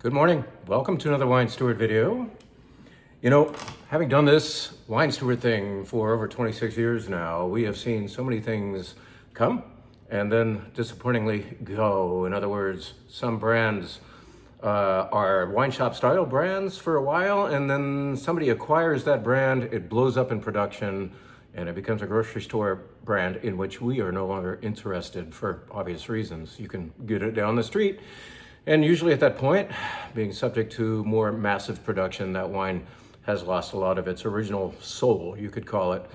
Good morning. Welcome to another Wine Steward video. You know, having done this Wine Steward thing for over 26 years now, we have seen so many things come and then disappointingly go. In other words, some brands are wine shop style brands for a while, and then somebody acquires that brand, it blows up in production, and it becomes a grocery store brand in which we are no longer interested for obvious reasons. You can get it down the street. And usually at that point, being subject to more massive production, that wine has lost a lot of its original soul, you could call it.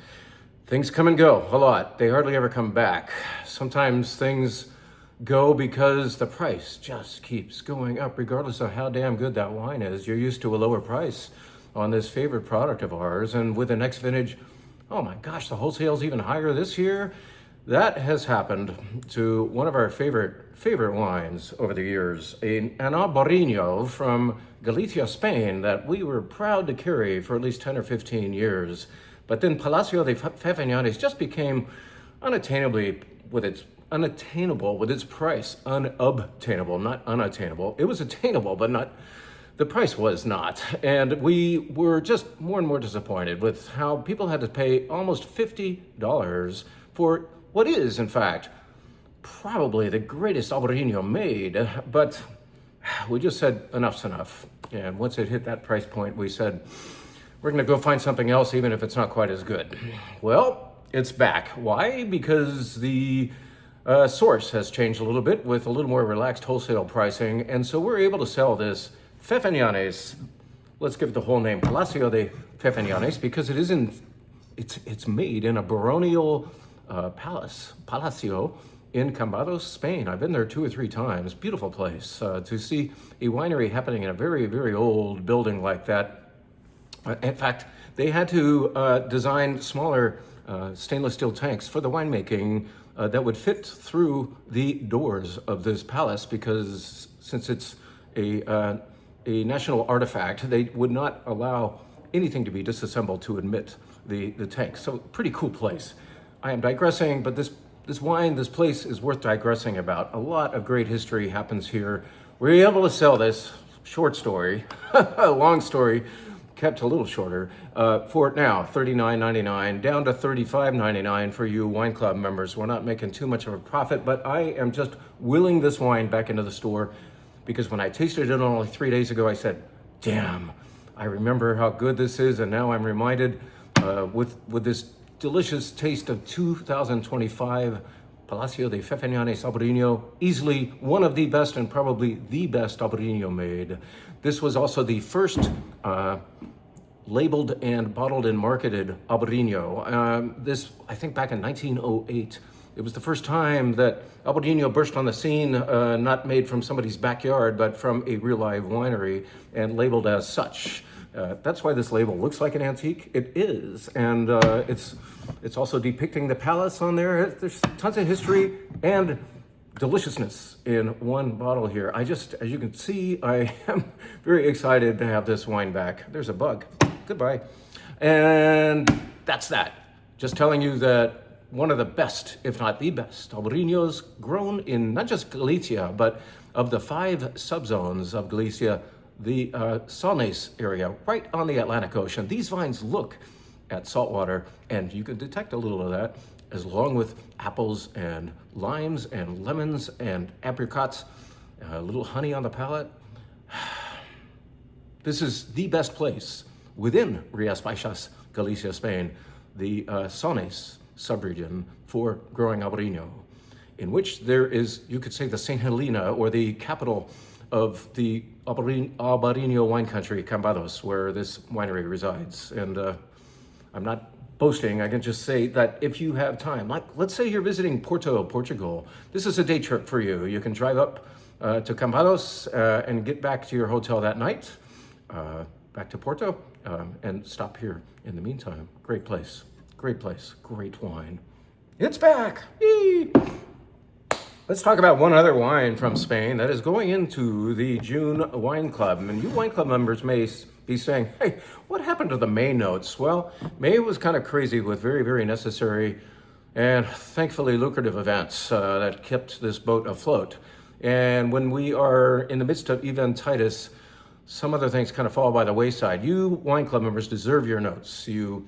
Things come and go a lot. They hardly ever come back. Sometimes things go because the price just keeps going up, regardless of how damn good that wine is. You're used to a lower price on this favorite product of ours, and with the next vintage, oh my gosh, the wholesale's even higher this year. That has happened to one of our favorite wines over the years, an Albarino from Galicia, Spain, that we were proud to carry for at least 10 or 15 years. But then Palacio de Fefeñanes just became unattainable with its price. Unobtainable, not unattainable. It was attainable, but not. The price was not. And we were just more and more disappointed with how people had to pay almost $50 for what is, in fact, probably the greatest Albarino made. But we just said enough's enough. And once it hit that price point, we said, we're going to go find something else, even if it's not quite as good. Well, it's back. Why? Because the source has changed a little bit with a little more relaxed wholesale pricing. And so we're able to sell this Fefeñanes, let's give it the whole name, Palacio de Fefeñanes, because it's made in a baronial Palacio in Cambados, Spain. I've been there 2 or 3 times. Beautiful place to see a winery happening in a very, very old building like that. In fact, they had to design smaller stainless steel tanks for the winemaking that would fit through the doors of this palace, because since it's a national artifact, they would not allow anything to be disassembled to admit the tanks. So pretty cool place. I am digressing, but this place is worth digressing about. A lot of great history happens here. We're able to sell this short story, a long story, kept a little shorter, for now $39.99 down to $35.99 for you wine club members. We're not making too much of a profit, but I am just willing this wine back into the store, because when I tasted it only 3 days ago, I said, damn, I remember how good this is, and now I'm reminded with this delicious taste of 2025 Palacio de Fefeñanes Albarino, easily one of the best and probably the best Albarino made. This was also the first labeled and bottled and marketed Albarino. This, I think, back in 1908. It was the first time that Albarino burst on the scene, not made from somebody's backyard, but from a real live winery and labeled as such. That's why this label looks like an antique. It is, and it's also depicting the palace on there. There's tons of history and deliciousness in one bottle here. As you can see, I am very excited to have this wine back. There's a bug. Goodbye. And that's that. Just telling you that one of the best, if not the best, Albarinos grown in not just Galicia, but of the 5 subzones of Galicia, the Salnes area, right on the Atlantic Ocean. These vines look at saltwater, and you can detect a little of that, as along with apples and limes and lemons and apricots, a little honey on the palate. This is the best place within Rías Baixas, Galicia, Spain, the Salnes subregion for growing Albarino, in which there is, you could say, the St. Helena, or the capital of the Albarino wine country, Cambados, where this winery resides. And I'm not boasting, I can just say that if you have time, like let's say you're visiting Porto, Portugal, this is a day trip for you. You can drive up to Cambados and get back to your hotel that night, back to Porto, and stop here in the meantime. Great place, great wine. It's back! Yee! Let's talk about one other wine from Spain that is going into the June Wine Club. And you wine club members may be saying, hey, what happened to the May notes? Well, May was kind of crazy with very, very necessary and thankfully lucrative events that kept this boat afloat. And when we are in the midst of eventitis, some other things kind of fall by the wayside. You wine club members deserve your notes. You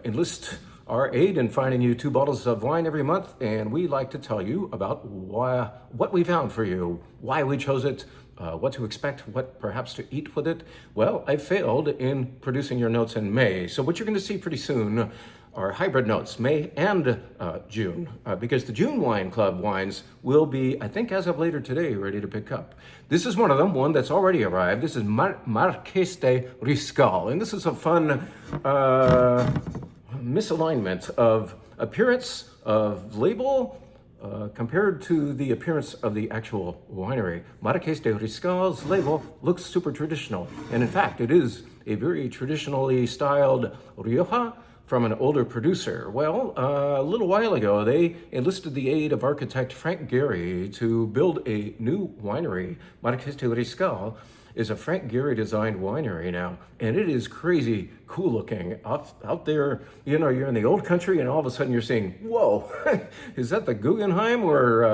enlist our aid in finding you 2 bottles of wine every month, and we like to tell you about what we found for you, why we chose it, what to expect, what perhaps to eat with it. Well, I failed in producing your notes in May, so what you're going to see pretty soon are hybrid notes, May and June, because the June Wine Club wines will be, I think as of later today, ready to pick up. This is one of them, one that's already arrived. This is Marqués de Riscal, and this is a fun misalignment of appearance, of label, compared to the appearance of the actual winery. Marqués de Riscal's label looks super traditional, and in fact, it is a very traditionally styled Rioja from an older producer. Well, a little while ago, they enlisted the aid of architect Frank Gehry to build a new winery. Marqués de Riscal is a Frank Gehry designed winery now, and it is crazy cool looking. Out there, you know, you're in the old country and all of a sudden you're saying, whoa, is that the Guggenheim or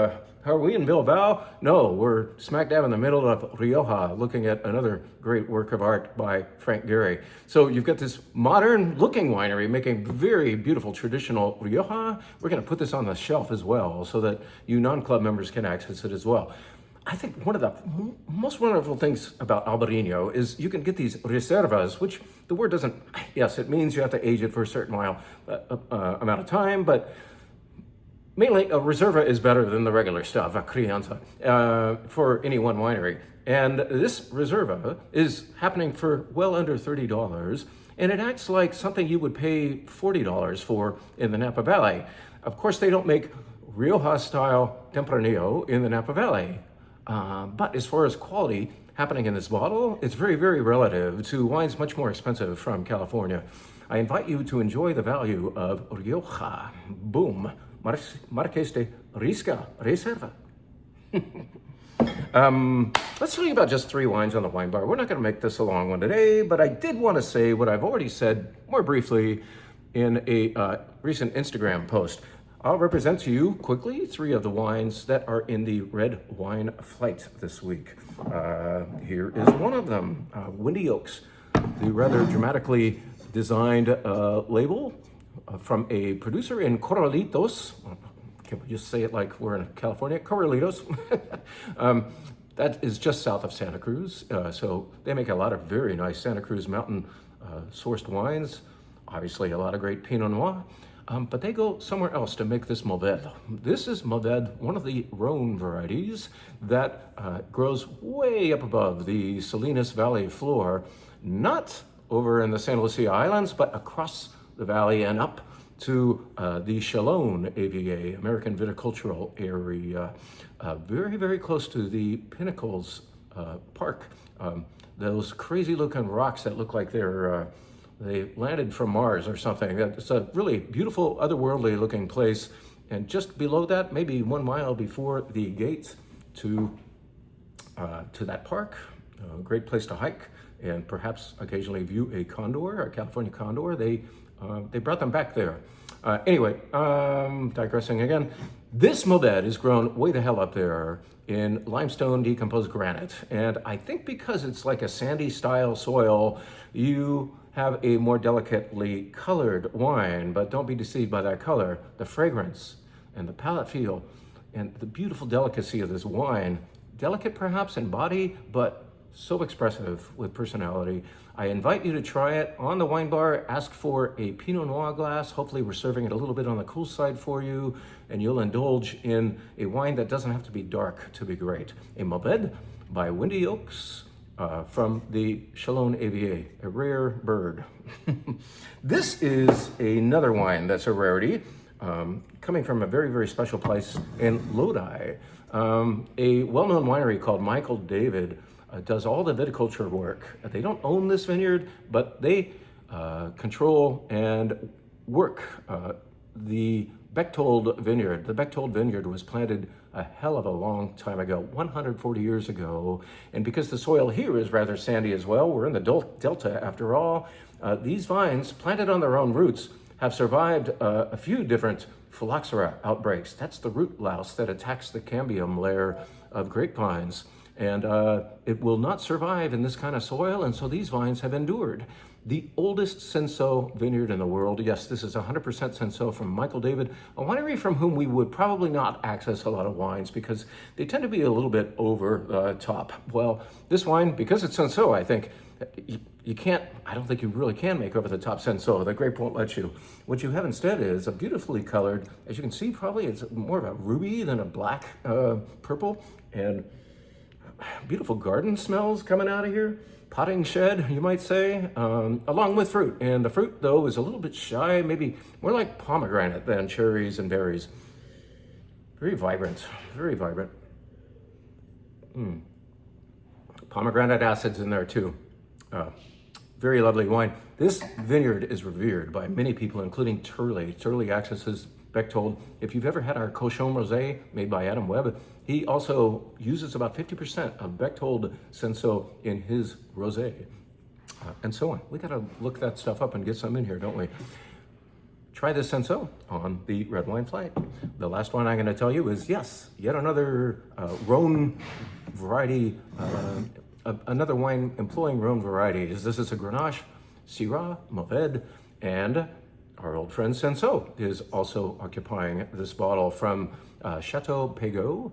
are we in Bilbao? No, we're smack dab in the middle of Rioja looking at another great work of art by Frank Gehry. So you've got this modern looking winery making very beautiful traditional Rioja. We're gonna put this on the shelf as well so that you non-club members can access it as well. I think one of the most wonderful things about Albarino is you can get these reservas, which the word doesn't, yes, it means you have to age it for a certain amount of time, but mainly a reserva is better than the regular stuff, a crianza, for any one winery. And this reserva is happening for well under $30, and it acts like something you would pay $40 for in the Napa Valley. Of course, they don't make Rioja-style Tempranillo in the Napa Valley. But as far as quality happening in this bottle, it's very, very relative to wines much more expensive from California. I invite you to enjoy the value of Rioja. Boom. Marqués de Riscal Reserva. Let's tell you about just 3 wines on the wine bar. We're not going to make this a long one today, but I did want to say what I've already said more briefly in a recent Instagram post. I'll represent to you quickly 3 of the wines that are in the red wine flight this week. Here is one of them, Windy Oaks, the rather dramatically designed label from a producer in Corralitos. Can we just say it like we're in California? Corralitos. That is just south of Santa Cruz. So they make a lot of very nice Santa Cruz mountain sourced wines. Obviously a lot of great Pinot Noir. But they go somewhere else to make this Mourvèdre. This is Mourvèdre, one of the Rhone varieties that grows way up above the Salinas Valley floor, not over in the St. Lucia Islands, but across the valley and up to the Chalon AVA, American Viticultural Area, very, very close to the Pinnacles Park. Those crazy looking rocks that look like they landed from Mars or something. It's a really beautiful, otherworldly looking place. And just below that, maybe 1 mile before the gate to that park, a great place to hike and perhaps occasionally view a condor, a California condor. They brought them back there. Anyway, digressing again, this Mourvèdre is grown way the hell up there in limestone decomposed granite. And I think because it's like a sandy style soil, you have a more delicately colored wine, but don't be deceived by that color. The fragrance and the palate feel and the beautiful delicacy of this wine, delicate perhaps in body, but so expressive with personality. I invite you to try it on the wine bar. Ask for a Pinot Noir glass. Hopefully we're serving it a little bit on the cool side for you, and you'll indulge in a wine that doesn't have to be dark to be great. A Mourvèdre by Windy Oaks, from the Chalon AVA, a rare bird. This is another wine that's a rarity, coming from a very, very special place in Lodi. A well-known winery called Michael David does all the viticulture work. They don't own this vineyard, but they control and work the Bechtold vineyard. The Bechtold vineyard was planted a hell of a long time ago, 140 years ago. And because the soil here is rather sandy as well, we're in the Delta after all, these vines planted on their own roots have survived a few different phylloxera outbreaks. That's the root louse that attacks the cambium layer of grapevines. And it will not survive in this kind of soil, and so these vines have endured. The oldest Cinsault vineyard in the world, yes, this is 100% Cinsault from Michael David, a winery from whom we would probably not access a lot of wines because they tend to be a little bit over the top. Well, this wine, because it's Cinsault, I think, you can't, I don't think you really can make over the top Cinsault. The grape won't let you. What you have instead is a beautifully colored, as you can see, probably it's more of a ruby than a black purple, and beautiful garden smells coming out of here. Potting shed, you might say, along with fruit. And the fruit, though, is a little bit shy, maybe more like pomegranate than cherries and berries. Very vibrant, very vibrant. Pomegranate acids in there, too. Very lovely wine. This vineyard is revered by many people, including Turley. Turley accesses Bechtold. If you've ever had our Cochon Rosé made by Adam Webb, he also uses about 50% of Bechtold Cinsault in his rosé, and so on. We gotta look that stuff up and get some in here, don't we? Try this Cinsault on the red wine flight. The last one I'm gonna tell you is, yes, yet another Rhone variety, another wine employing Rhone varieties. This is a Grenache, Syrah, Mourvèdre, and our old friend Cinsault is also occupying this bottle from Chateau Peygaud.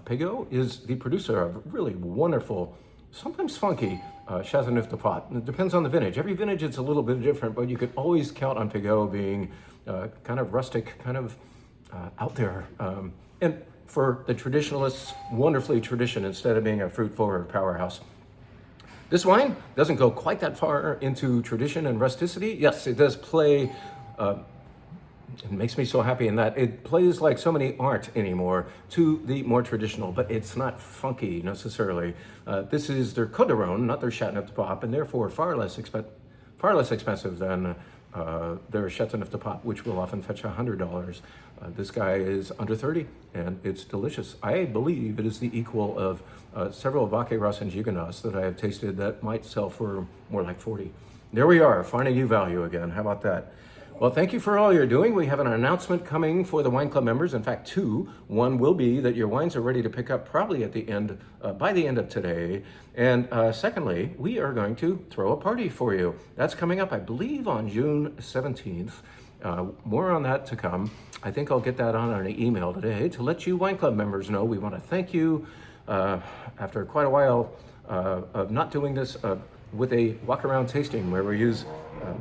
Peygaud is the producer of really wonderful, sometimes funky Chateauneuf de Pot. It depends on the vintage. Every vintage is a little bit different, but you could always count on Peygaud being kind of rustic, kind of out there. And for the traditionalists, wonderfully tradition instead of being a fruit-forward powerhouse. This wine doesn't go quite that far into tradition and rusticity. Yes, it does play. It makes me so happy in that it plays like so many aren't anymore to the more traditional, but it's not funky necessarily. This is their Côte de Rhône, not their Chateauneuf de Pop, and therefore far less expensive than their Chateauneuf de Pop, which will often fetch $100. This guy is under 30, and it's delicious. I believe it is the equal of several Vaque Ross and Gigondas that I have tasted that might sell for more like 40. There we are, finding you value again. How about that? Well, thank you for all you're doing. We have an announcement coming for the Wine Club members. In fact, two. One will be that your wines are ready to pick up probably at the end, by the end of today. And secondly, we are going to throw a party for you. That's coming up, I believe, on June 17th. More on that to come. I think I'll get that on an email today to let you Wine Club members know. We want to thank you after quite a while of not doing this with a walk-around tasting where we use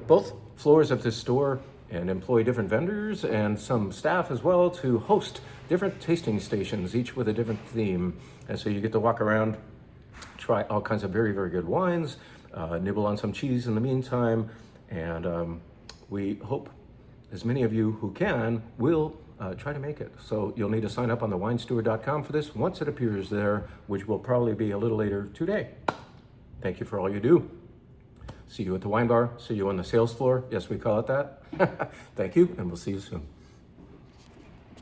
both floors of this store and employ different vendors and some staff as well to host different tasting stations, each with a different theme. And so you get to walk around, try all kinds of very, very good wines, nibble on some cheese in the meantime, and we hope as many of you who can will try to make it. So you'll need to sign up on the winesteward.com for this once it appears there, which will probably be a little later today. Thank you for all you do. See you at the wine bar. See you on the sales floor. Yes, we call it that. Thank you, and we'll see you soon.